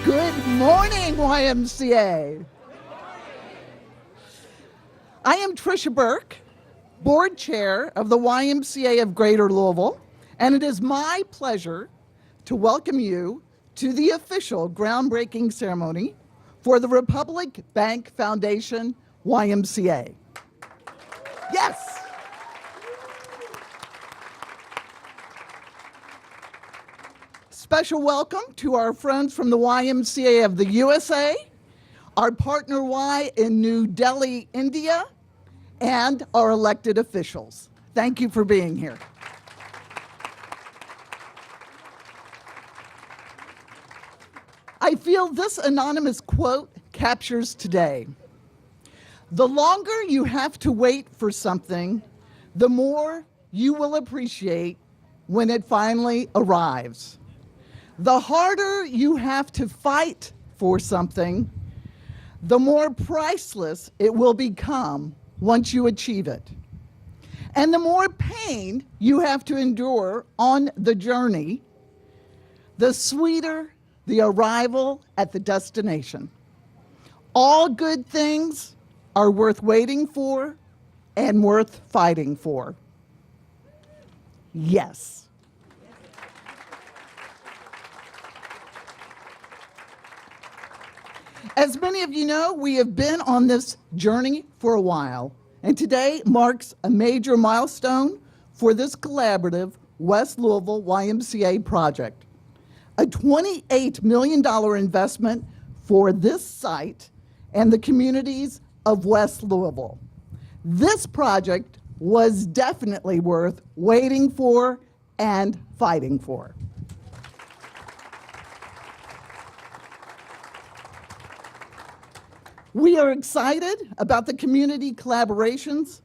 Good morning, YMCA. I am Tricia Berk, board chair of the YMCA of Greater Louisville, and it is my pleasure to welcome you to the official groundbreaking ceremony for the Republic Bank Foundation YMCA. Yes. Special welcome to our friends from the YMCA of the USA, our partner Y in New Delhi, India, and our elected officials. Thank you for being here. I feel this anonymous quote captures today. The longer you have to wait for something, the more you will appreciate when it finally arrives. The harder you have to fight for something, the more priceless it will become once you achieve it. And the more pain you have to endure on the journey, the sweeter the arrival at the destination. All good things are worth waiting for and worth fighting for. Yes. As many of you know, we have been on this journey for a while, and today marks a major milestone for this collaborative West Louisville YMCA project. A $28 million investment for this site and the communities of West Louisville. This project was definitely worth waiting for and fighting for. We are excited about the community collaborations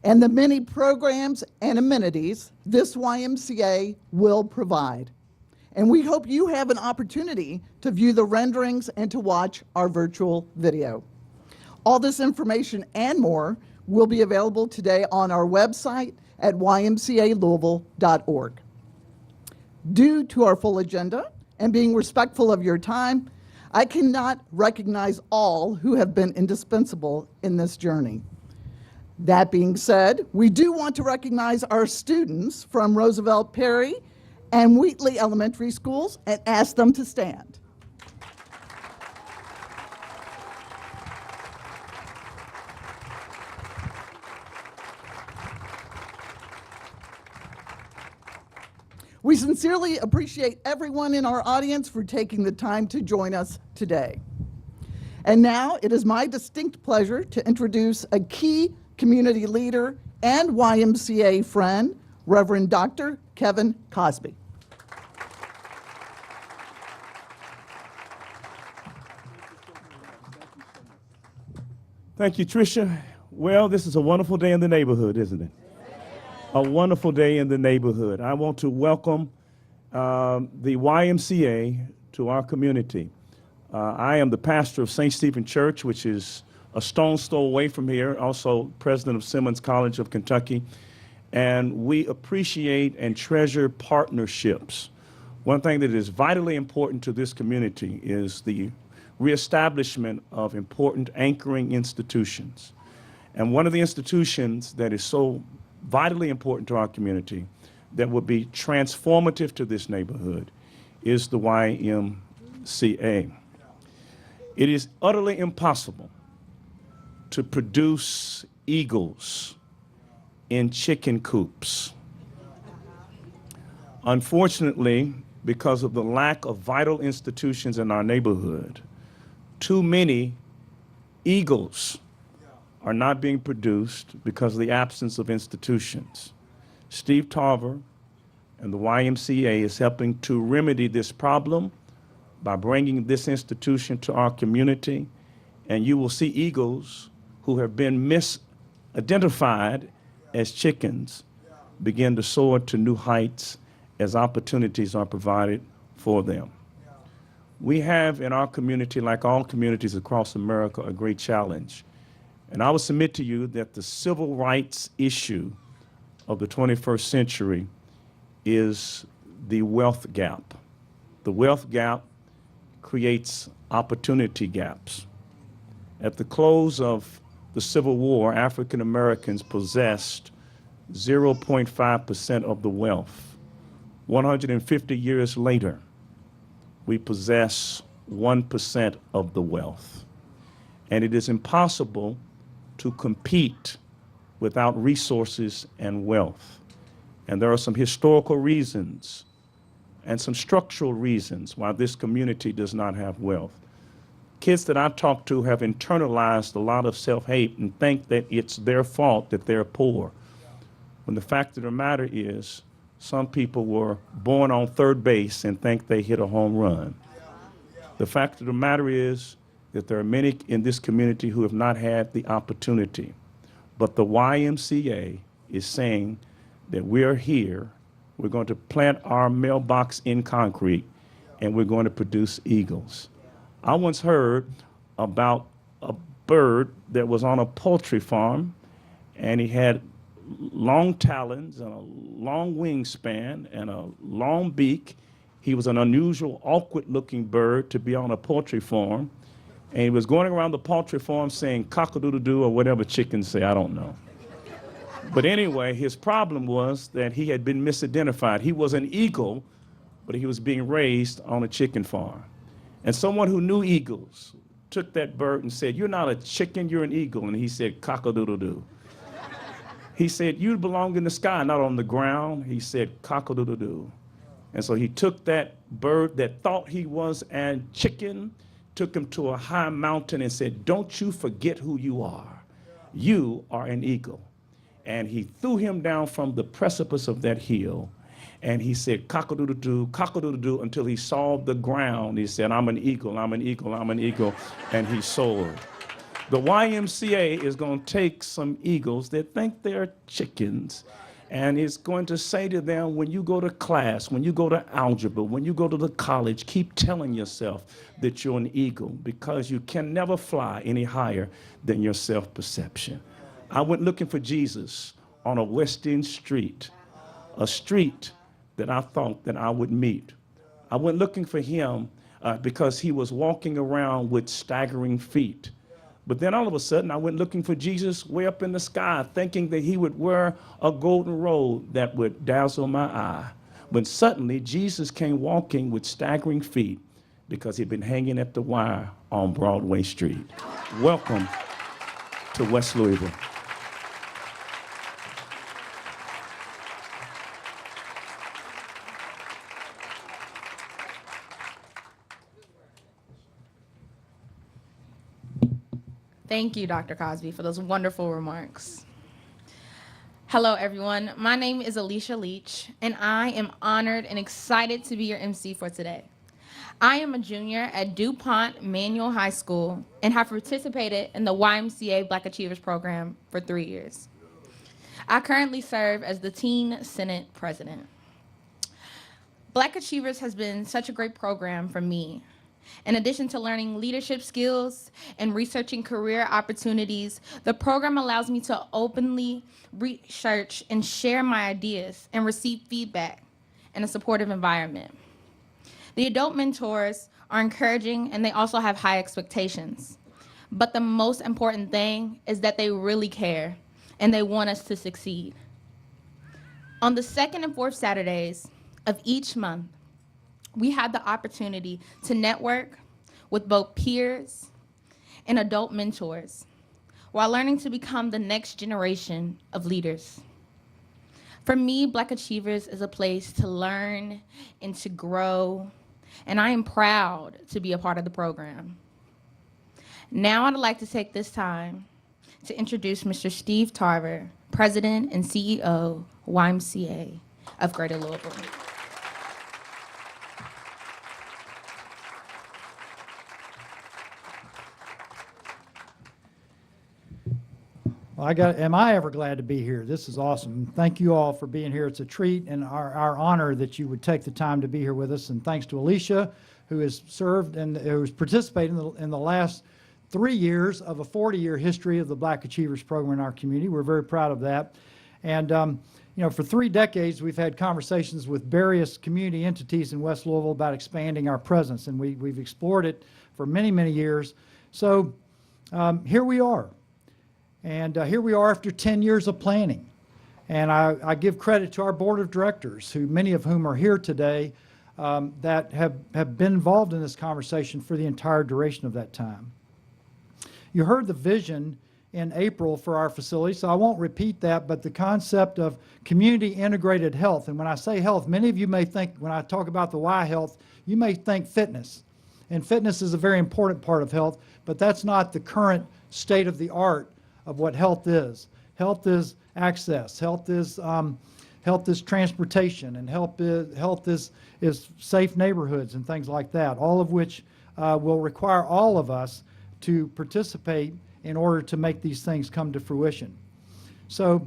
and the many programs and amenities this YMCA will provide. And we hope you have an opportunity to view the renderings and to watch our virtual video. All this information and more will be available today on our website at ymcalouisville.org. Due to our full agenda and being respectful of your time, I cannot recognize all who have been indispensable in this journey. That being said, we do want to recognize our students from Roosevelt Perry and Wheatley Elementary Schools and ask them to stand. We sincerely appreciate everyone in our audience for taking the time to join us today. And now it is my distinct pleasure to introduce a key community leader and YMCA friend, Reverend Dr. Kevin Cosby. Thank you, Tricia. Well, this is a wonderful day in the neighborhood, isn't it? A wonderful day in the neighborhood. I want to welcome the YMCA to our community. I am the pastor of St. Stephen Church, which is a stone's throw away from here, also president of Simmons College of Kentucky. And we appreciate and treasure partnerships. One thing that is vitally important to this community is the reestablishment of important anchoring institutions. And one of the institutions that is so vitally important to our community that would be transformative to this neighborhood is the YMCA. It is utterly impossible to produce eagles in chicken coops. Unfortunately, because of the lack of vital institutions in our neighborhood, too many eagles are not being produced because of the absence of institutions. Steve Tarver and the YMCA is helping to remedy this problem by bringing this institution to our community, and you will see eagles who have been misidentified as chickens begin to soar to new heights as opportunities are provided for them. We have in our community, like all communities across America, a great challenge. And I will submit to you that the civil rights issue of the 21st century is the wealth gap. The wealth gap creates opportunity gaps. At the close of the Civil War, African Americans possessed 0.5% of the wealth. 150 years later, we possess 1% of the wealth. And it is impossible to compete without resources and wealth. And there are some historical reasons and some structural reasons why this community does not have wealth. Kids that I talk to have internalized a lot of self-hate and think that it's their fault that they're poor. When the fact of the matter is, some people were born on third base and think they hit a home run. The fact of the matter is that there are many in this community who have not had the opportunity. But the YMCA is saying that we are here, we're going to plant our mailbox in concrete, and we're going to produce eagles. I once heard about a bird that was on a poultry farm, and he had long talons and a long wingspan and a long beak. He was an unusual, awkward-looking bird to be on a poultry farm, and he was going around the poultry farm saying cock-a-doodle-doo or whatever chickens say, I don't know. But anyway, his problem was that he had been misidentified. He was an eagle, but he was being raised on a chicken farm. And someone who knew eagles took that bird and said, you're not a chicken, you're an eagle. And he said, cock-a-doodle-doo. He said, you belong in the sky, not on the ground. He said, cock-a-doodle-doo. And so he took that bird that thought he was a chicken, took him to a high mountain and said, don't you forget who you are. You are an eagle. And he threw him down from the precipice of that hill. And he said, cock-a-doodle-doo, until he saw the ground. He said, I'm an eagle, I'm an eagle, I'm an eagle. And he soared. The YMCA is going to take some eagles that think they're chickens, and it's going to say to them, when you go to class, when you go to algebra, when you go to the college, keep telling yourself that you're an eagle, because you can never fly any higher than your self-perception. I went looking for Jesus on a West End street, a street that I thought that I would meet. I went looking for him because he was walking around with staggering feet. But then all of a sudden, I went looking for Jesus way up in the sky, thinking that he would wear a golden robe that would dazzle my eye. But suddenly, Jesus came walking with staggering feet because he'd been hanging at the wire on Broadway Street. Welcome to West Louisville. Thank you, Dr. Cosby, for those wonderful remarks. Hello, everyone. My name is Alicia Leach, and I am honored and excited to be your MC for today. I am a junior at DuPont Manual High School and have participated in the YMCA Black Achievers Program for 3 years. I currently serve as the Teen Senate President. Black Achievers has been such a great program for me. In addition to learning leadership skills and researching career opportunities, the program allows me to openly research and share my ideas and receive feedback in a supportive environment. The adult mentors are encouraging, and they also have high expectations. But the most important thing is that they really care and they want us to succeed. On the second and fourth Saturdays of each month, we had the opportunity to network with both peers and adult mentors while learning to become the next generation of leaders. For me, Black Achievers is a place to learn and to grow, and I am proud to be a part of the program. Now I'd like to take this time to introduce Mr. Steve Tarver, President and CEO, YMCA of Greater Louisville. Am I ever glad to be here? This is awesome. Thank you all for being here. It's a treat and our honor that you would take the time to be here with us. And thanks to Alicia, who has served and who's participated in the last 3 years of a 40-year history of the Black Achievers Program in our community. We're very proud of that. And for 3 decades, we've had conversations with various community entities in West Louisville about expanding our presence, and we've explored it for many, many years. So here we are. And here we are after 10 years of planning. And I give credit to our board of directors, who many of whom are here today, that have been involved in this conversation for the entire duration of that time. You heard the vision in April for our facility, so I won't repeat that, but the concept of community integrated health. And when I say health, many of you may think, when I talk about the Y health, you may think fitness. And fitness is a very important part of health, but that's not the current state of the art of what health is. Health is access. Health is transportation, and health is safe neighborhoods and things like that, all of which will require all of us to participate in order to make these things come to fruition. So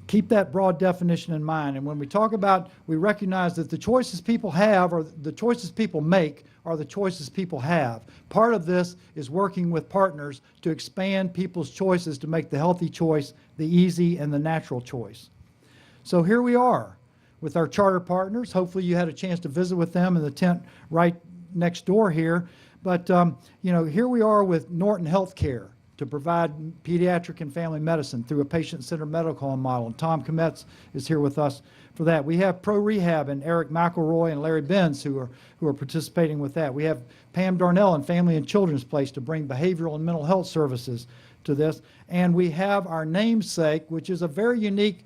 keep that broad definition in mind. And when we talk about, we recognize that the choices people have, or the choices people make, are the choices people have. Part of this is working with partners to expand people's choices to make the healthy choice the easy and the natural choice. So here we are with our charter partners. Hopefully you had a chance to visit with them in the tent right next door here. But here we are with Norton Healthcare to provide pediatric and family medicine through a patient-centered medical home model. And Tom Kometz is here with us for that. We have Pro Rehab and Eric McElroy and Larry Benz who are participating with that. We have Pam Darnell and Family and Children's Place to bring behavioral and mental health services to this. And we have our namesake, which is a very unique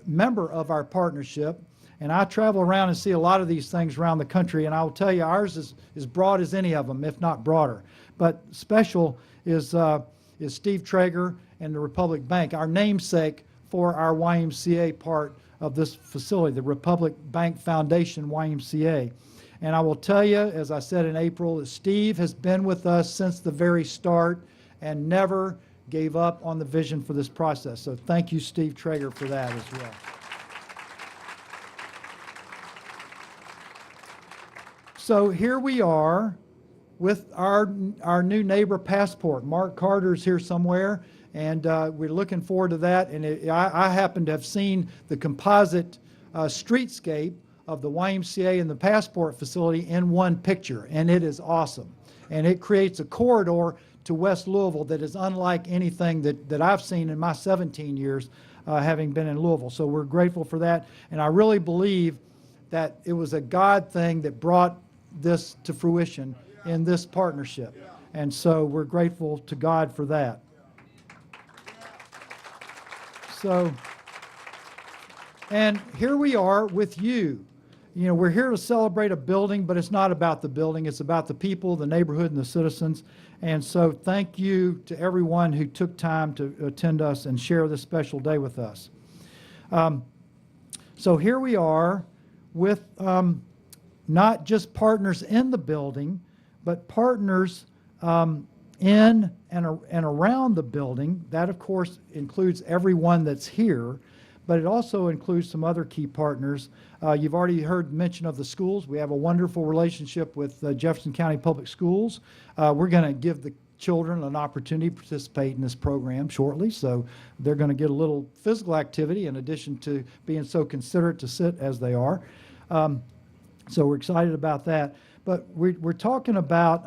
member of our partnership. And I travel around and see a lot of these things around the country, and I will tell you ours is as broad as any of them, if not broader. But special is Steve Traeger and the Republic Bank, our namesake for our YMCA part of this facility, the Republic Bank Foundation YMCA. And I will tell you, as I said in April, that Steve has been with us since the very start and never gave up on the vision for this process. So thank you, Steve Traeger, for that as well. So here we are with our new neighbor passport. Mark Carter's here somewhere, and we're looking forward to that. And I happen to have seen the composite streetscape of the YMCA and the passport facility in one picture, and it is awesome. And it creates a corridor to West Louisville that is unlike anything that I've seen in my 17 years having been in Louisville. So we're grateful for that, and I really believe that it was a God thing that brought this to fruition in this partnership. And so we're grateful to God for that. So, and here we are with you. We're here to celebrate a building, but it's not about the building. It's about the people, the neighborhood, and the citizens. And so thank you to everyone who took time to attend us and share this special day with us. So here we are with not just partners in the building, but partners in and around the building. That, of course, includes everyone that's here, but it also includes some other key partners. You've already heard mention of the schools. We have a wonderful relationship with Jefferson County Public Schools. We're going to give the children an opportunity to participate in this program shortly, so they're going to get a little physical activity in addition to being so considerate to sit as they are. So we're excited about that. But we're talking about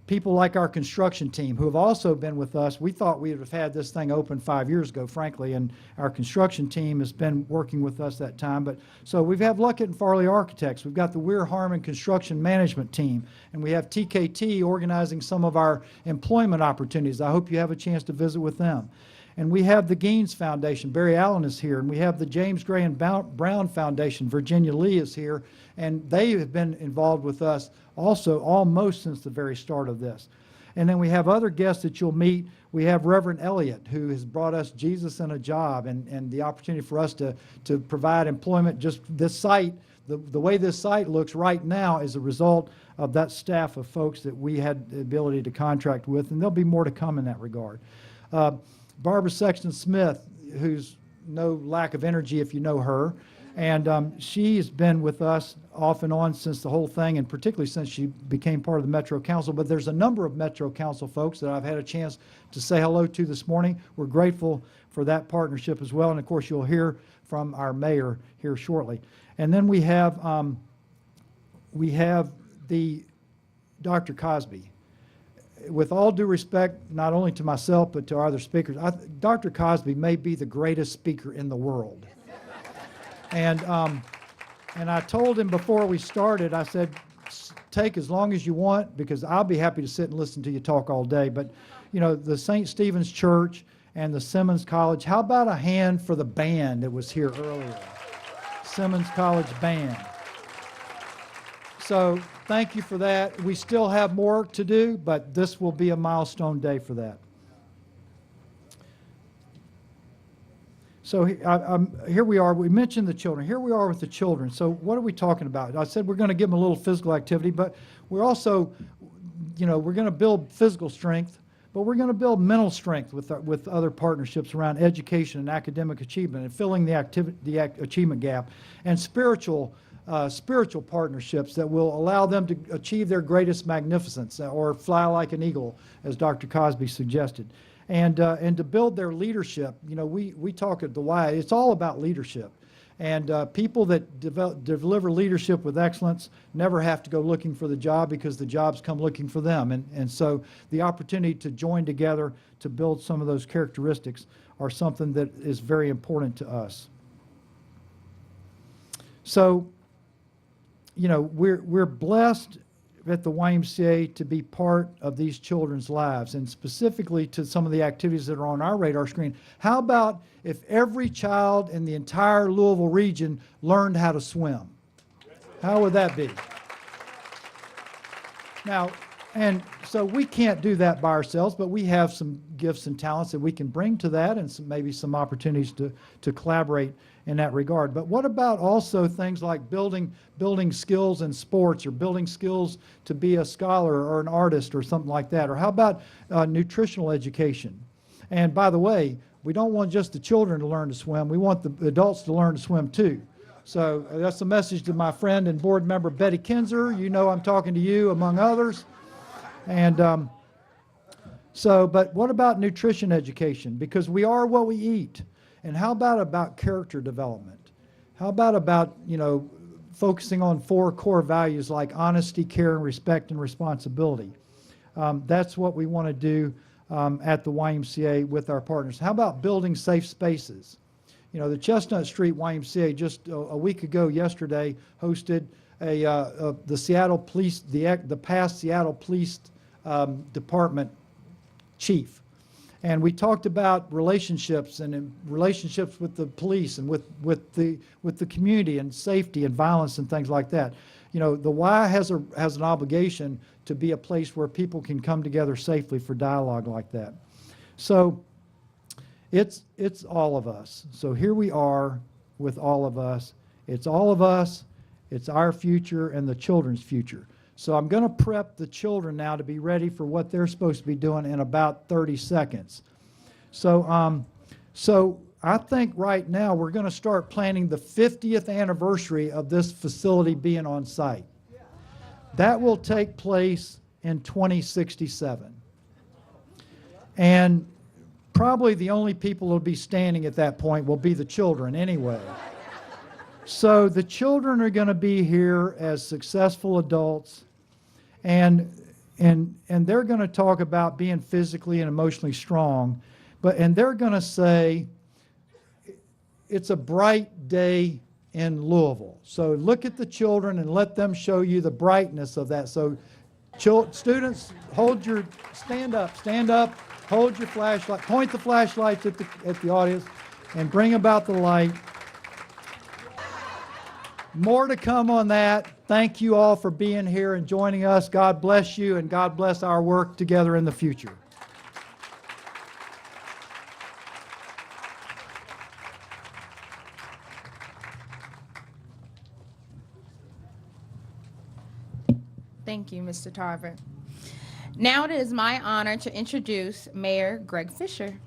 people like our construction team who have also been with us. We thought we would have had this thing open 5 years ago, frankly, and our construction team has been working with us that time. But so we have Luckett and Farley Architects. We've got the Weir Harmon Construction Management Team, and we have TKT organizing some of our employment opportunities. I hope you have a chance to visit with them. And we have the Gaines Foundation. Barry Allen is here. And we have the James Gray and Brown Foundation. Virginia Lee is here. And they have been involved with us also almost since the very start of this. And then we have other guests that you'll meet. We have Rev Ellis, who has brought us Jesus and a Job, and the opportunity for us to provide employment. Just this site, the way this site looks right now is a result of that staff of folks that we had the ability to contract with. And there'll be more to come in that regard. Barbara Sexton Smith, who's no lack of energy if you know her, and she's been with us off and on since the whole thing, and particularly since she became part of the Metro Council. But there's a number of Metro Council folks that I've had a chance to say hello to this morning. We're grateful for that partnership as well. And of course, you'll hear from our mayor here shortly. And then we have the Dr. Cosby. With all due respect, not only to myself, but to our other speakers, Dr. Cosby may be the greatest speaker in the world. And I told him before we started, I said, take as long as you want, because I'll be happy to sit and listen to you talk all day. But, you know, the St. Stephen's Church and the Simmons College, how about a hand for the band that was here earlier? Simmons College Band. So thank you for that. We still have more to do, but this will be a milestone day for that. So here we are. We mentioned the children. Here we are with the children. So what are we talking about? I said we're going to give them a little physical activity, but we're also, you know, we're going to build physical strength, but we're going to build mental strength with other partnerships around education and academic achievement and filling the achievement gap, and spiritual partnerships that will allow them to achieve their greatest magnificence, or fly like an eagle, as Dr. Cosby suggested. And to build their leadership. You know, we talk at the Y, it's all about leadership. And people that deliver leadership with excellence never have to go looking for the job, because the jobs come looking for them. And so the opportunity to join together to build some of those characteristics are something that is very important to us. So, you know, we're blessed at the YMCA to be part of these children's lives, and specifically to some of the activities that are on our radar screen. How about if every child in the entire Louisville region learned how to swim? How would that be? Now, and so we can't do that by ourselves, but we have some gifts and talents that we can bring to that, and maybe some opportunities to collaborate in that regard. But what about also things like building skills in sports, or building skills to be a scholar or an artist or something like that? Or how about nutritional education? And by the way, we don't want just the children to learn to swim. We want the adults to learn to swim too. So that's a message to my friend and board member Betty Kinzer. You know I'm talking to you, among others. And but what about nutrition education? Because we are what we eat. And how about character development? How about, you know, focusing on 4 core values like honesty, care, and respect and responsibility? That's what we want to do at the YMCA with our partners. How about building safe spaces? You know, the Chestnut Street YMCA just a week ago yesterday hosted the Seattle Police, the past Seattle Police Department chief. And we talked about relationships, and relationships with the police and with the community, and safety and violence and things like that. You know, the Y has an obligation to be a place where people can come together safely for dialogue like that. So it's all of us. So here we are with all of us. It's all of us. It's our future and the children's future. So I'm going to prep the children now to be ready for what they're supposed to be doing in about 30 seconds. So, so I think right now we're going to start planning the 50th anniversary of this facility being on site. That will take place in 2067. And probably the only people who will be standing at that point will be the children anyway. So the children are going to be here as successful adults, and they're going to talk about being physically and emotionally strong, and they're going to say, it's a bright day in Louisville. So look at the children and let them show you the brightness of that. So students, stand up, hold your flashlight, point the flashlights at the audience, and bring about the light. More to come on that. Thank you all for being here and joining us. God bless you, and God bless our work together in the future. Thank you, Mr. Tarver. Now it is my honor to introduce Mayor Greg Fischer.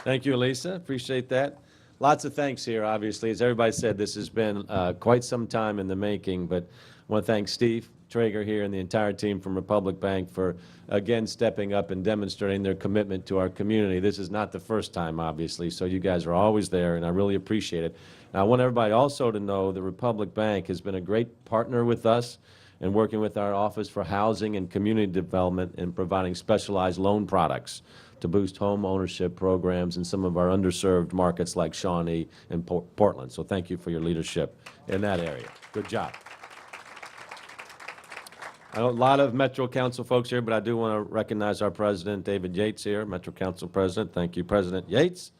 Thank you, Elisa. Appreciate that. Lots of thanks here, obviously. As everybody said, this has been quite some time in the making, but I want to thank Steve Traeger here and the entire team from Republic Bank for, again, stepping up and demonstrating their commitment to our community. This is not the first time, obviously, so you guys are always there, and I really appreciate it. And I want everybody also to know that Republic Bank has been a great partner with us and working with our Office for Housing and Community Development and providing specialized loan products to boost home ownership programs in some of our underserved markets like Shawnee and Portland. So thank you for your leadership in that area. Good job. I know a lot of Metro Council folks here, but I do want to recognize our president, David Yates here, Metro Council president. Thank you, President Yates.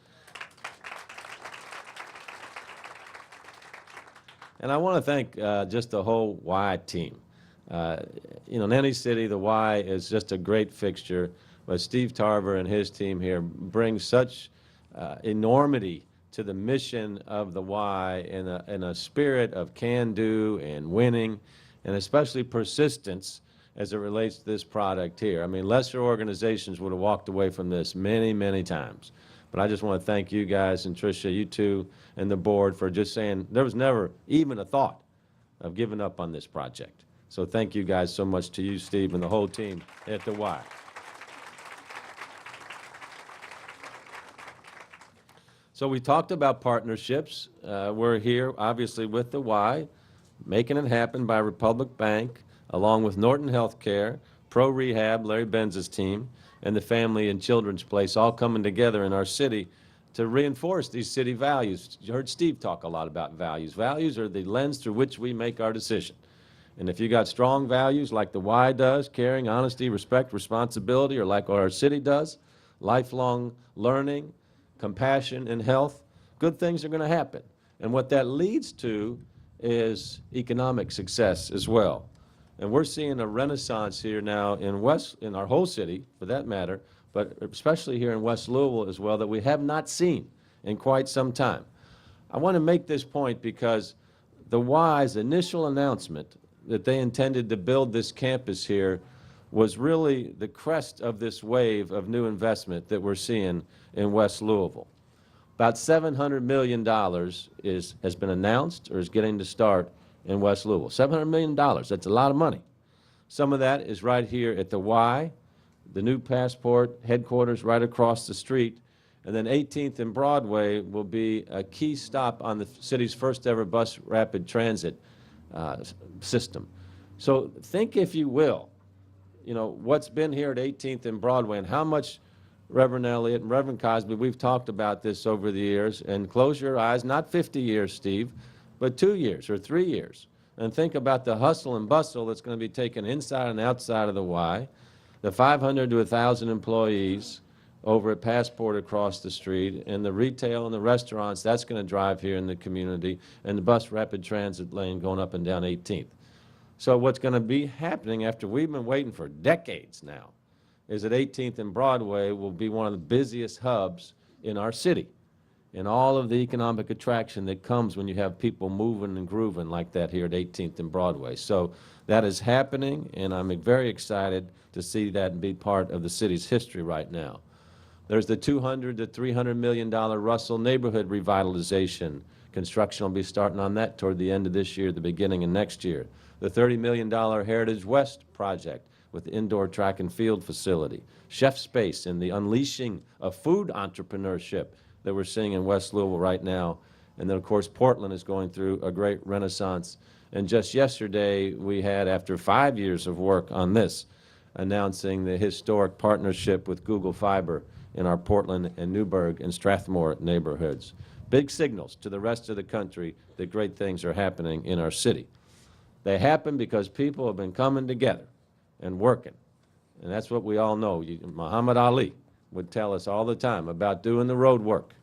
And I want to thank just the whole Y team. You know, in any city, the Y is just a great fixture, but Steve Tarver and his team here bring such enormity to the mission of the Y in a spirit of can-do and winning, and especially persistence as it relates to this product here. I mean, lesser organizations would have walked away from this many, many times. But I just want to thank you guys and Tricia, you two, and the board for just saying there was never even a thought of giving up on this project. So thank you guys so much to you, Steve, and the whole team at the Y. So we talked about partnerships. We're here, obviously, with the Y, making it happen by Republic Bank, along with Norton Healthcare, Pro Rehab, Larry Benz's team, and the Family and Children's Place, all coming together in our city to reinforce these city values. You heard Steve talk a lot about values. Values are the lens through which we make our decision. And if you got strong values like the Y does, caring, honesty, respect, responsibility, or like our city does, lifelong learning, compassion, and health, good things are going to happen. And what that leads to is economic success as well. And we're seeing a renaissance here now in our whole city, for that matter, but especially here in West Louisville as well, that we have not seen in quite some time. I want to make this point because the Y's initial announcement that they intended to build this campus here was really the crest of this wave of new investment that we're seeing in West Louisville. About $700 million has been announced or is getting to start in West Louisville. $700 million, that's a lot of money. Some of that is right here at the Y, the new Passport headquarters right across the street, and then 18th and Broadway will be a key stop on the city's first ever bus rapid transit system. So think, if you will, you know, what's been here at 18th and Broadway and how much Reverend Elliott and Reverend Cosby, we've talked about this over the years, and close your eyes, not 50 years, Steve, but 2 years or 3 years, and think about the hustle and bustle that's going to be taken inside and outside of the Y, the 500 to 1,000 employees over at Passport across the street, and the retail and the restaurants that's going to drive here in the community, and the bus rapid transit lane going up and down 18th. So what's going to be happening after we've been waiting for decades now is that 18th and Broadway will be one of the busiest hubs in our city, and all of the economic attraction that comes when you have people moving and grooving like that here at 18th and Broadway. So that is happening, and I'm very excited to see that and be part of the city's history right now. There's the $200 to $300 million Russell neighborhood revitalization. Construction will be starting on that toward the end of this year, the beginning of next year. The $30 million Heritage West project with the indoor track and field facility. Chef space and the unleashing of food entrepreneurship that we're seeing in West Louisville right now. And then, of course, Portland is going through a great renaissance. And just yesterday, we had, after 5 years of work on this, announcing the historic partnership with Google Fiber in our Portland and Newburgh and Strathmore neighborhoods. Big signals to the rest of the country that great things are happening in our city. They happen because people have been coming together and working. And that's what we all know. Muhammad Ali would tell us all the time about doing the road work,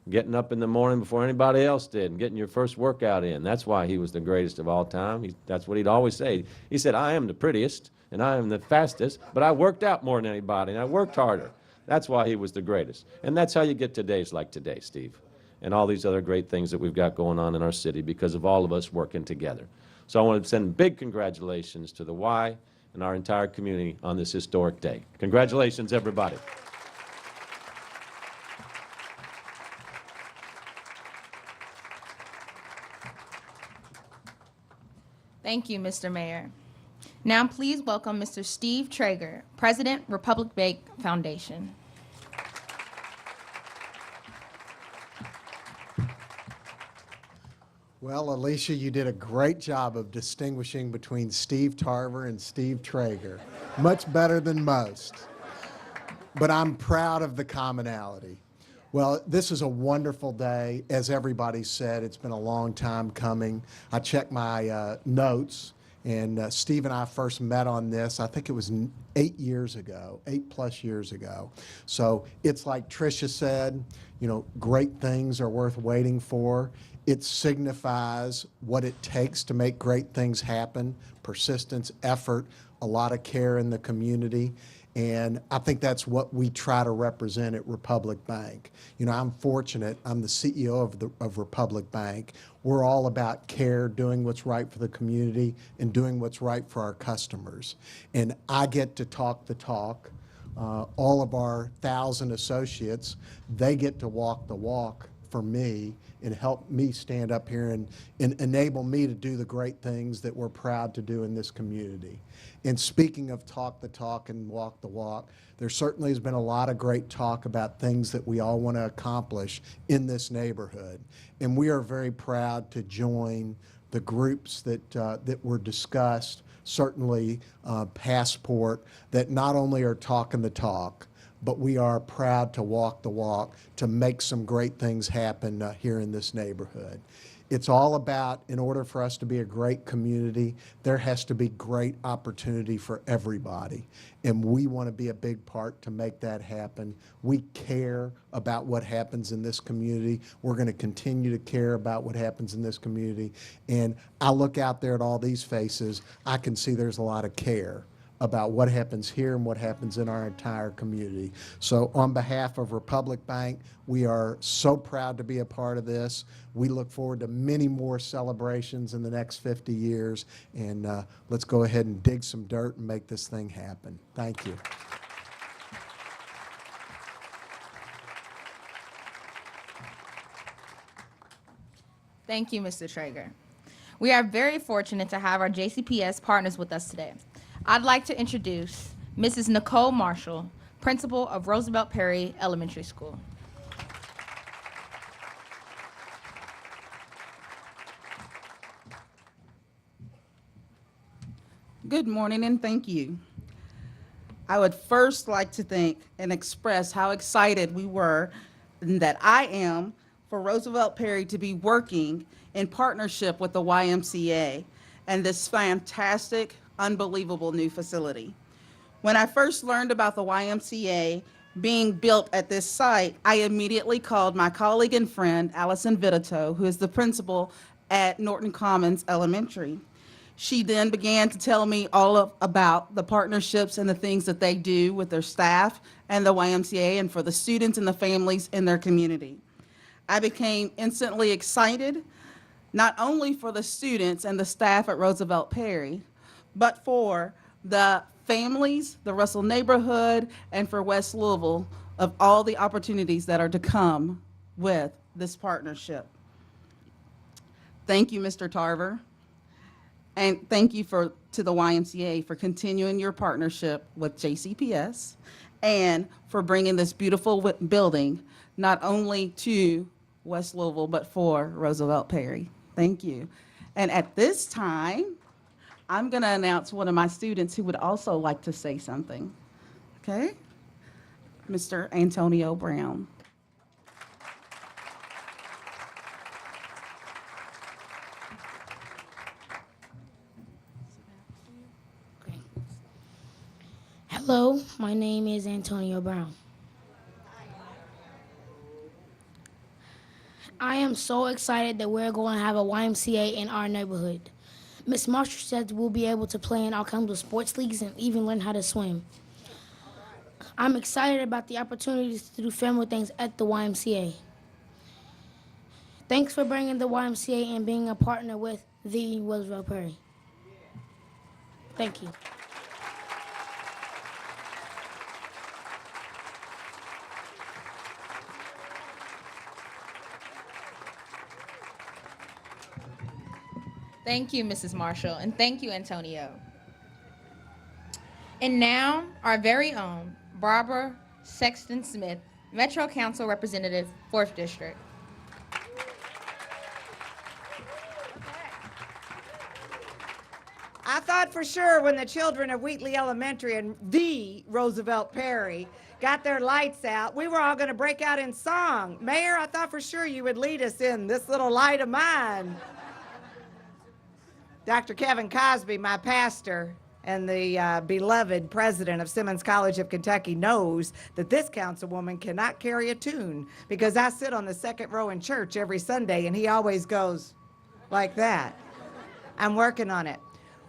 getting up in the morning before anybody else did and getting your first workout in. That's why he was the greatest of all time. That's what he'd always say. He said, I am the prettiest and I am the fastest, but I worked out more than anybody and I worked harder. That's why he was the greatest. And that's how you get to days like today, Steve, and all these other great things that we've got going on in our city because of all of us working together. So I want to send big congratulations to the Y and our entire community on this historic day. Congratulations, everybody. Thank you, Mr. Mayor. Now please welcome Mr. Steve Traeger, President, Republic Bank Foundation. Well, Alicia, you did a great job of distinguishing between Steve Tarver and Steve Traeger. Much better than most. But I'm proud of the commonality. Well, this is a wonderful day. As everybody said, it's been a long time coming. I checked my notes, and Steve and I first met on this, I think it was 8 years ago, 8+ years ago. So it's like Tricia said, you know, great things are worth waiting for. It signifies what it takes to make great things happen, persistence, effort, a lot of care in the community. And I think that's what we try to represent at Republic Bank. You know, I'm fortunate, I'm the CEO of Republic Bank. We're all about care, doing what's right for the community, and doing what's right for our customers. And I get to talk the talk. All of our 1,000 associates, they get to walk the walk for me and help me stand up here and enable me to do the great things that we're proud to do in this community. And speaking of talk the talk and walk the walk, there certainly has been a lot of great talk about things that we all want to accomplish in this neighborhood. And we are very proud to join the groups that were discussed, certainly Passport, that not only are talking the talk, but we are proud to walk the walk to make some great things happen here in this neighborhood. It's all about, in order for us to be a great community, there has to be great opportunity for everybody. And we want to be a big part to make that happen. We care about what happens in this community. We're going to continue to care about what happens in this community. And I look out there at all these faces, I can see there's a lot of care about what happens here and what happens in our entire community. So on behalf of Republic Bank, we are so proud to be a part of this. We look forward to many more celebrations in the next 50 years. And let's go ahead and dig some dirt and make this thing happen. Thank you. Thank you, Mr. Traeger. We are very fortunate to have our JCPS partners with us today. I'd like to introduce Mrs. Nicole Marshall, principal of Roosevelt Perry Elementary School. Good morning and thank you. I would first like to thank and express how excited we were and that I am for Roosevelt Perry to be working in partnership with the YMCA and this fantastic, unbelievable new facility. When I first learned about the YMCA being built at this site, I immediately called my colleague and friend, Allison Vitito, who is the principal at Norton Commons Elementary. She then began to tell me about the partnerships and the things that they do with their staff and the YMCA and for the students and the families in their community. I became instantly excited, not only for the students and the staff at Roosevelt Perry, but for the families, the Russell neighborhood, and for West Louisville of all the opportunities that are to come with this partnership. Thank you, Mr. Tarver. And thank you to the YMCA for continuing your partnership with JCPS and for bringing this beautiful building not only to West Louisville, but for Roosevelt Perry. Thank you. And at this time, I'm going to announce one of my students who would also like to say something. Okay? Mr. Antonio Brown. Hello, my name is Antonio Brown. I am so excited that we're going to have a YMCA in our neighborhood. Ms. Marshall said we'll be able to play in all kinds of sports leagues and even learn how to swim. I'm excited about the opportunities to do family things at the YMCA. Thanks for bringing the YMCA and being a partner with the Roosevelt Perry. Thank you. Thank you, Mrs. Marshall, and thank you, Antonio. And now, our very own Barbara Sexton Smith, Metro Council Representative, 4th District. I thought for sure when the children of Wheatley Elementary and the Roosevelt Perry got their lights out, we were all going to break out in song. Mayor, I thought for sure you would lead us in This Little Light of Mine. Dr. Kevin Cosby, my pastor and the beloved president of Simmons College of Kentucky, knows that this councilwoman cannot carry a tune because I sit on the second row in church every Sunday and he always goes like that. I'm working on it.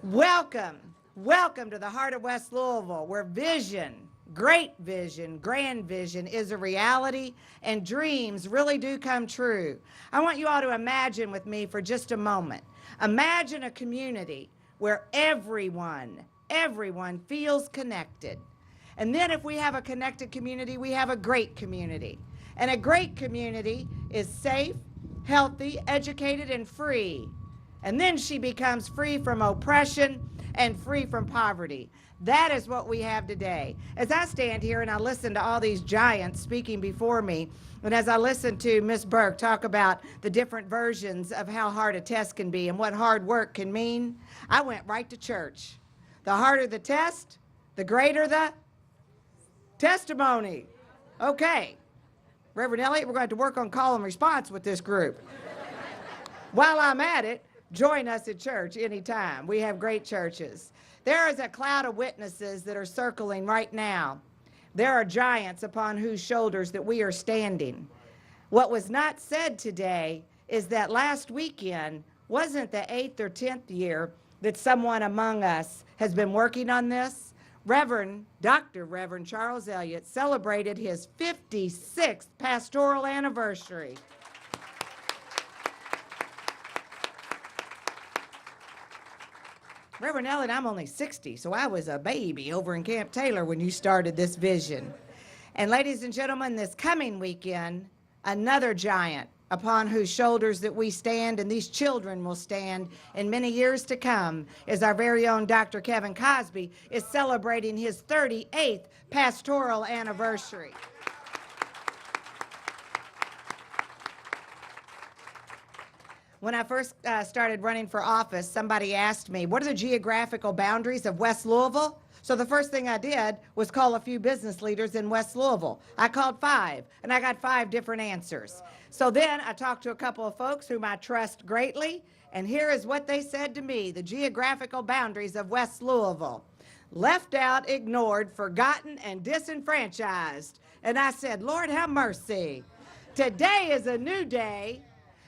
Welcome, welcome to the heart of West Louisville, where vision, great vision, grand vision is a reality and dreams really do come true. I want you all to imagine with me for just a moment. Imagine a community where everyone feels connected. And then if we have a connected community, we have a great community. And a great community is safe, healthy, educated, and free. And then she becomes free from oppression and free from poverty. That is what we have today. As I stand here and I listen to all these giants speaking before me, and as I listen to Ms. Berk talk about the different versions of how hard a test can be and what hard work can mean, I went right to church. The harder the test, the greater the testimony. Okay, Reverend Elliott, we're going to have to work on call and response with this group. While I'm at it, join us at church anytime. We have great churches. There is a cloud of witnesses that are circling right now. There are giants upon whose shoulders that we are standing. What was not said today is that last weekend wasn't the 8th or 10th year that someone among us has been working on this. Dr. Reverend Charles Elliott celebrated his 56th pastoral anniversary. Reverend Ellen, I'm only 60, so I was a baby over in Camp Taylor when you started this vision. And ladies and gentlemen, this coming weekend, another giant upon whose shoulders that we stand and these children will stand in many years to come is our very own Dr. Kevin Cosby is celebrating his 38th pastoral anniversary. When I first started running for office, somebody asked me, what are the geographical boundaries of West Louisville? So the first thing I did was call a few business leaders in West Louisville. I called 5, and I got 5 different answers. So then I talked to a couple of folks whom I trust greatly, and here is what they said to me, the geographical boundaries of West Louisville. Left out, ignored, forgotten, and disenfranchised. And I said, Lord, have mercy. Today is a new day,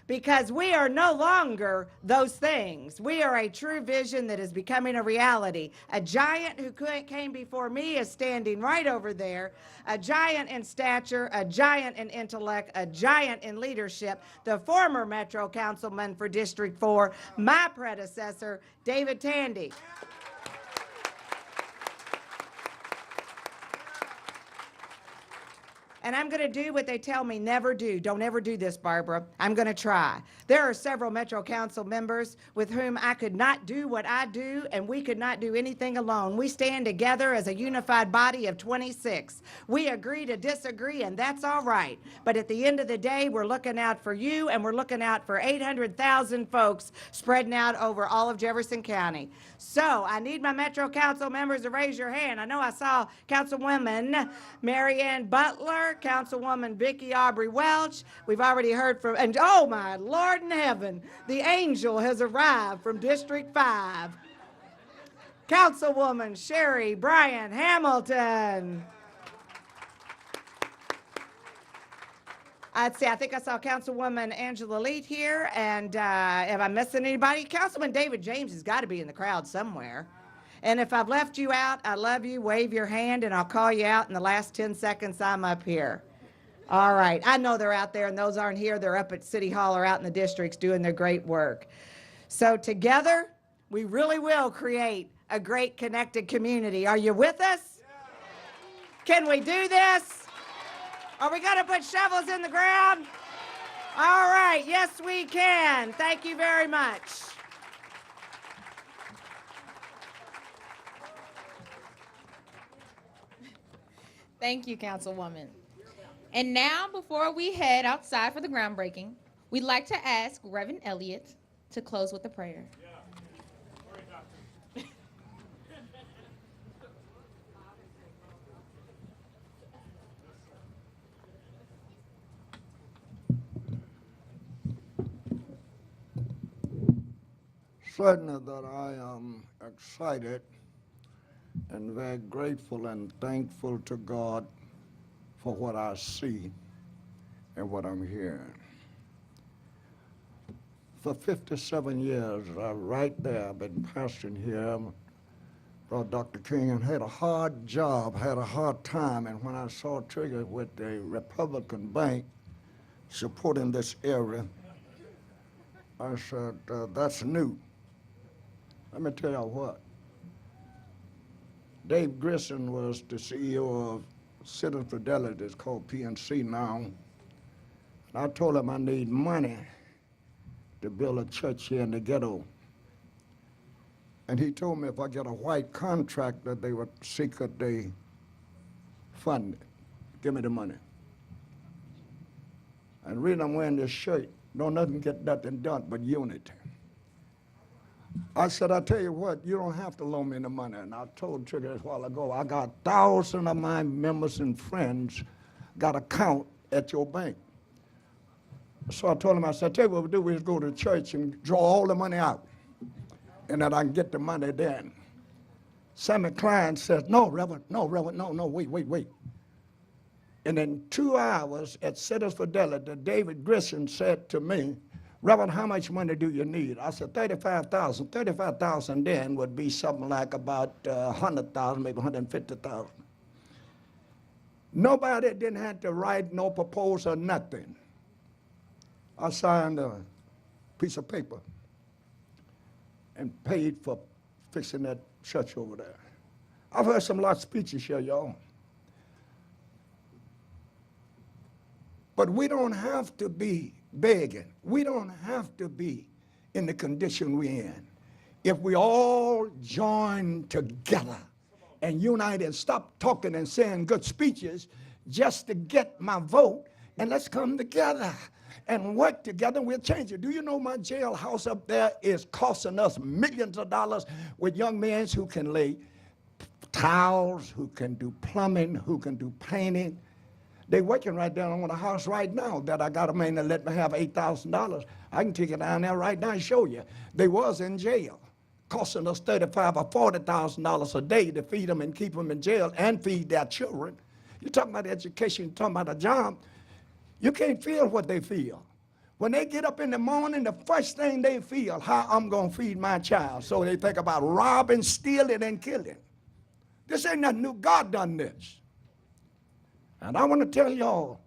because we are no longer those things. We are a true vision that is becoming a reality. A giant who came before me is standing right over there. A giant in stature, a giant in intellect, a giant in leadership. The former Metro Councilman for District 4, my predecessor, David Tandy. And I'm going to do what they tell me never do. Don't ever do this, Barbara. I'm going to try. There are several Metro Council members with whom I could not do what I do, and we could not do anything alone. We stand together as a unified body of 26. We agree to disagree, and that's all right. But at the end of the day, we're looking out for you, and we're looking out for 800,000 folks spreading out over all of Jefferson County. So I need my Metro Council members to raise your hand. I know I saw Councilwoman Mary Ann Butler, Councilwoman Vicki Aubrey Welch. We've already heard from, and oh my Lord in heaven, the angel has arrived from District 5. Councilwoman Sherry Bryan Hamilton. I think I saw Councilwoman Angela Leet here, and am I missing anybody? Councilman David James has got to be in the crowd somewhere. And if I've left you out, I love you. Wave your hand, and I'll call you out in the last 10 seconds I'm up here. All right. I know they're out there, and those aren't here. They're up at City Hall or out in the districts doing their great work. So together, we really will create a great connected community. Are you with us? Can we do this? Are we going to put shovels in the ground? All right. Yes, we can. Thank you very much. Thank you, Councilwoman. And now, before we head outside for the groundbreaking, we'd like to ask Rev Ellis to close with a prayer. Certainly that I am excited and very grateful and thankful to God for what I see and what I'm hearing. For 57 years, right there, I've been pastoring here, brought Dr. King, and had a hard job, had a hard time, and when I saw Tricia with the Republican Bank supporting this area, I said, that's new. Let me tell y'all what. Dave Grissom was the CEO of Citizens Fidelity, it's called PNC now. And I told him I need money to build a church here in the ghetto. And he told me if I get a white contractor, they would see could they fund it. Give me the money. And the reason I'm wearing this shirt, don't nothing get nothing done but unity. I said, I tell you what, you don't have to loan me the money. And I told Tricia a while ago, I got thousands of my members and friends got an account at your bank. So I told him, I said, tell you what we do, we just go to church and draw all the money out. And then I can get the money then. Sammy Klein says, no, Reverend, no, wait. And in 2 hours at Citizens Fidelity, David Grissom said to me, Reverend, how much money do you need? I said, 35,000. 35,000 then would be something like about 100,000, maybe 150,000. Nobody didn't have to write no proposal, nothing. I signed a piece of paper and paid for fixing that church over there. I've heard some lot of speeches here, y'all. But we don't have to be begging. We don't have to be in the condition we're in. If we all join together and unite and stop talking and saying good speeches just to get my vote, and let's come together and work together, we'll change it. Do you know my jailhouse up there is costing us millions of dollars with young men who can lay tiles, who can do plumbing, who can do painting. They're working right down on the house right now that I got a man that let me have $8,000. I can take it down there right now and show you. They was in jail, costing us $35,000 or $40,000 a day to feed them and keep them in jail and feed their children. You're talking about education, you're talking about a job. You can't feel what they feel. When they get up in the morning, the first thing they feel, how I'm gonna feed my child. So they think about robbing, stealing, and killing. This ain't nothing new, God done this. And I want to tell y'all,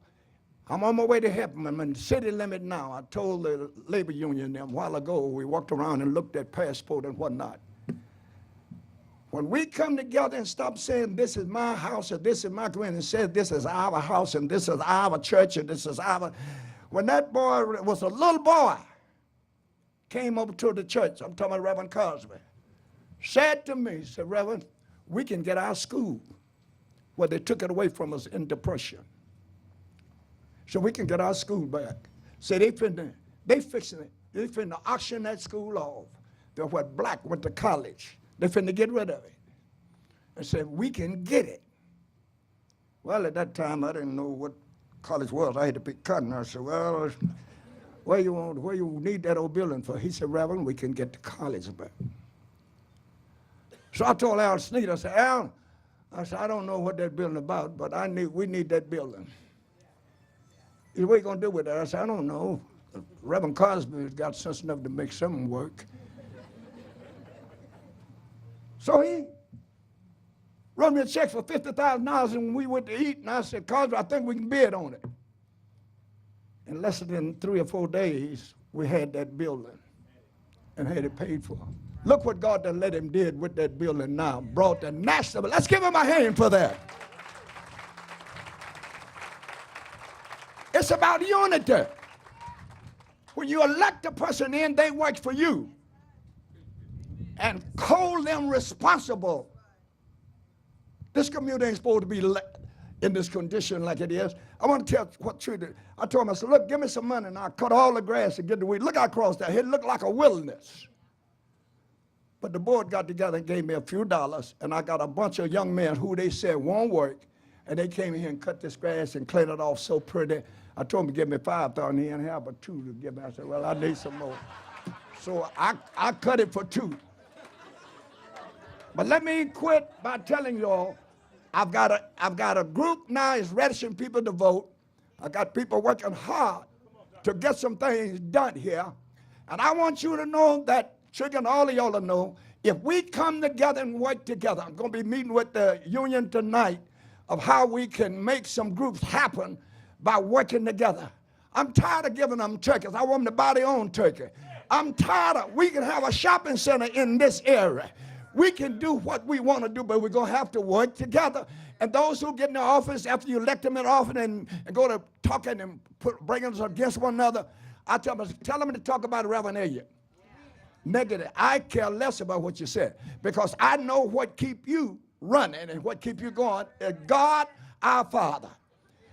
I'm on my way to help them. I'm in the city limit now. I told the labor union a while ago, we walked around and looked at passport and whatnot. When we come together and stop saying this is my house or this is my community, and say this is our house and this is our church and this is our, when that boy was a little boy, came over to the church, I'm talking about Reverend Cosby, said to me, said, Reverend, we can get our school where they took it away from us in depression. So we can get our school back. So they fixing it. They finna auction that school off. They're what black went to college. They finna get rid of it. And said, we can get it. Well, at that time, I didn't know what college was. I had to pick cotton. I said, well, where you need that old building for? He said, Reverend, we can get the college back. So I told Al Sneed, I said, Al, I don't know what that building about, but we need that building. He said, what are you going to do with that? I said, I don't know. Reverend Cosby's got sense enough to make something work. So he wrote me a check for $50,000, and we went to eat, and I said, Cosby, I think we can bid on it. In less than 3 or 4 days, we had that building and had it paid for. Look what God done let him did with that building now. Brought the national, let's give him a hand for that. It's about unity. When you elect a person in, they work for you. And hold them responsible. This community ain't supposed to be in this condition like it is. I want to tell what Tricia did. I told him, I said, look, give me some money and I'll cut all the grass and get the weed. Look across there. It looked like a wilderness. But the board got together and gave me a few dollars, and I got a bunch of young men who they said won't work, and they came here and cut this grass and cleaned it off so pretty. I told him to give me $5,000. He didn't have but $2 to give me. I said, well, I need some more. So I cut it for $2. But let me quit by telling y'all, I've got a group now is registering people to vote. I got people working hard to get some things done here. And I want you to know that, Tricia and all of y'all to know, if we come together and work together, I'm going to be meeting with the union tonight of how we can make some groups happen by working together. I'm tired of giving them turkeys. I want them to buy their own turkey. I'm tired of, we can have a shopping center in this area. We can do what we want to do, but we're going to have to work together. And those who get in the office after you elect them in office and go to talking and bringing us against one another, I tell them to talk about Rev Ellis. Negative. I care less about what you said, because I know what keep you running and what keep you going is God, our Father.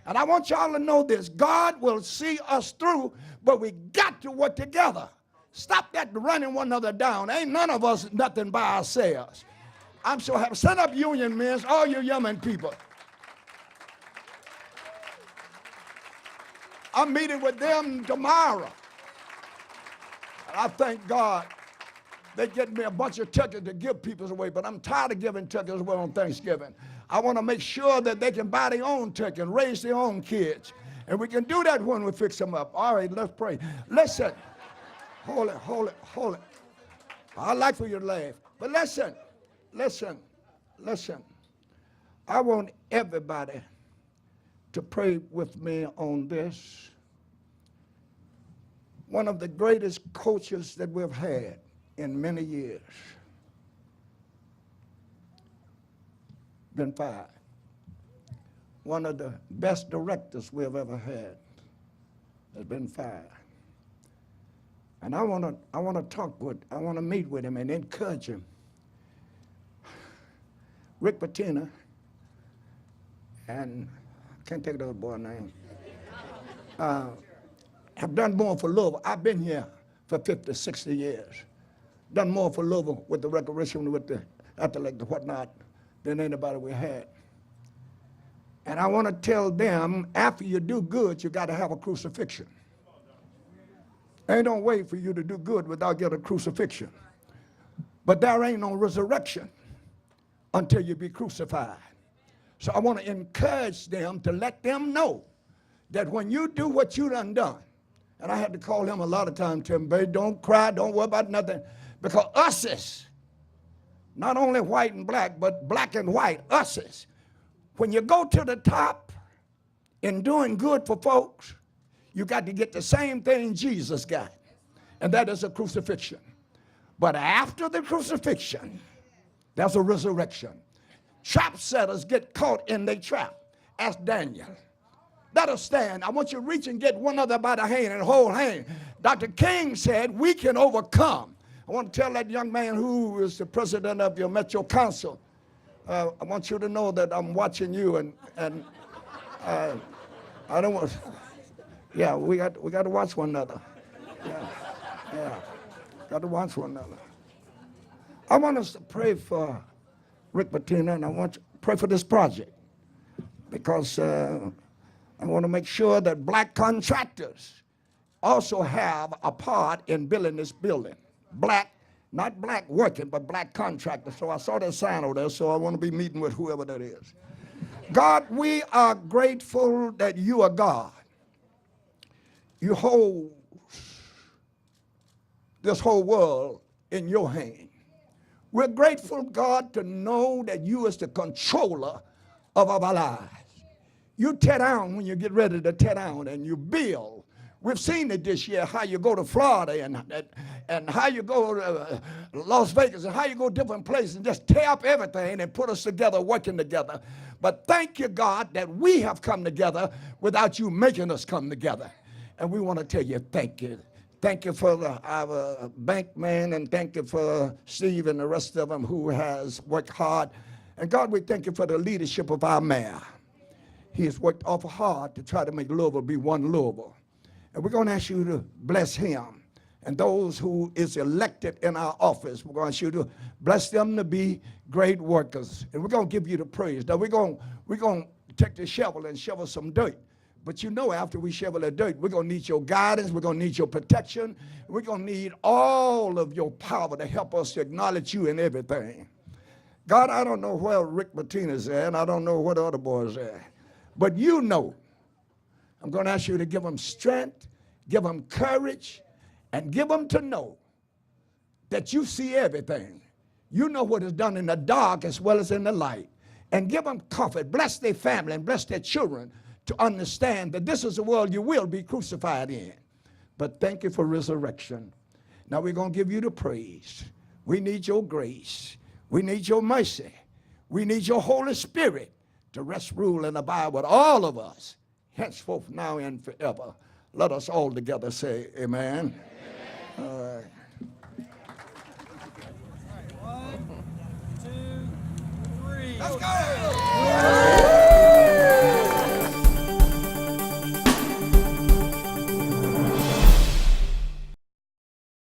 And I want y'all to know this. God will see us through, but we got to work together. Stop that running one another down. Ain't none of us nothing by ourselves. I'm so happy. Set up union men, all you young people. I'm meeting with them tomorrow. And I thank God they get me a bunch of turkeys to give people away, but I'm tired of giving turkeys away on Thanksgiving. I want to make sure that they can buy their own turkey and raise their own kids. And we can do that when we fix them up. All right, let's pray. Listen. Hold it. I'd like for you to laugh. But listen. I want everybody to pray with me on this. One of the greatest coaches that we've had in many years been fired. One of the best directors we've ever had has been fired. And I want to meet with him and encourage him. Rick Pitino, and I can't think of the other boy's name, have done more for Louisville. I've been here for 50, 60 years. Done more for Louisville with the recreation, with the athletic, the whatnot, than anybody we had. And I want to tell them, after you do good, you got to have a crucifixion. Ain't no way for you to do good without getting a crucifixion. But there ain't no resurrection until you be crucified. So I want to encourage them to let them know that when you do what you done, and I had to call him a lot of times, tell him, baby, don't cry, don't worry about nothing, because us is not only white and black, but black and white, us is. When you go to the top in doing good for folks, you got to get the same thing Jesus got, and that is a crucifixion. But after the crucifixion, there's a resurrection. Trap setters get caught in their trap. Ask Daniel. That'll stand. I want you to reach and get one other by the hand and hold hand. Dr. King said, we can overcome. I want to tell that young man who is the president of your Metro Council, I want you to know that I'm watching you, and I don't want, yeah, we got to watch one another. Yeah, got to watch one another. I want us to pray for Rick Pitino, and I want you to pray for this project, because I want to make sure that black contractors also have a part in building this building. Black, not black working, but black contractors. So I saw that sign over there, so I want to be meeting with whoever that is. God, we are grateful that you are God. You hold this whole world in your hand. We're grateful, God, to know that you is the controller of our lives. You tear down when you get ready to tear down, and you build. We've seen it this year, how you go to Florida and how you go to Las Vegas and how you go different places and just tear up everything and put us together, working together. But thank you, God, that we have come together without you making us come together. And we want to tell you thank you. Thank you for our bank man, and thank you for Steve and the rest of them who has worked hard. And God, we thank you for the leadership of our mayor. He has worked awful hard to try to make Louisville be one Louisville. And we're going to ask you to bless him. And those who is elected in our office, we're going to ask you to bless them to be great workers. And we're going to give you the praise. Now, we're going to take the shovel and shovel some dirt. But you know, after we shovel the dirt, we're going to need your guidance. We're going to need your protection. We're going to need all of your power to help us to acknowledge you in everything. God, I don't know where Rick Martinez is at, and I don't know where the other boys are at. But you know. I'm going to ask you to give them strength, give them courage, and give them to know that you see everything. You know what is done in the dark as well as in the light. And give them comfort. Bless their family and bless their children to understand that this is the world you will be crucified in. But thank you for resurrection. Now we're going to give you the praise. We need your grace. We need your mercy. We need your Holy Spirit to rest, rule, and abide with all of us, henceforth, now, and forever. Let us all together say amen. Amen. All right. 1, 2, 3. Let's go!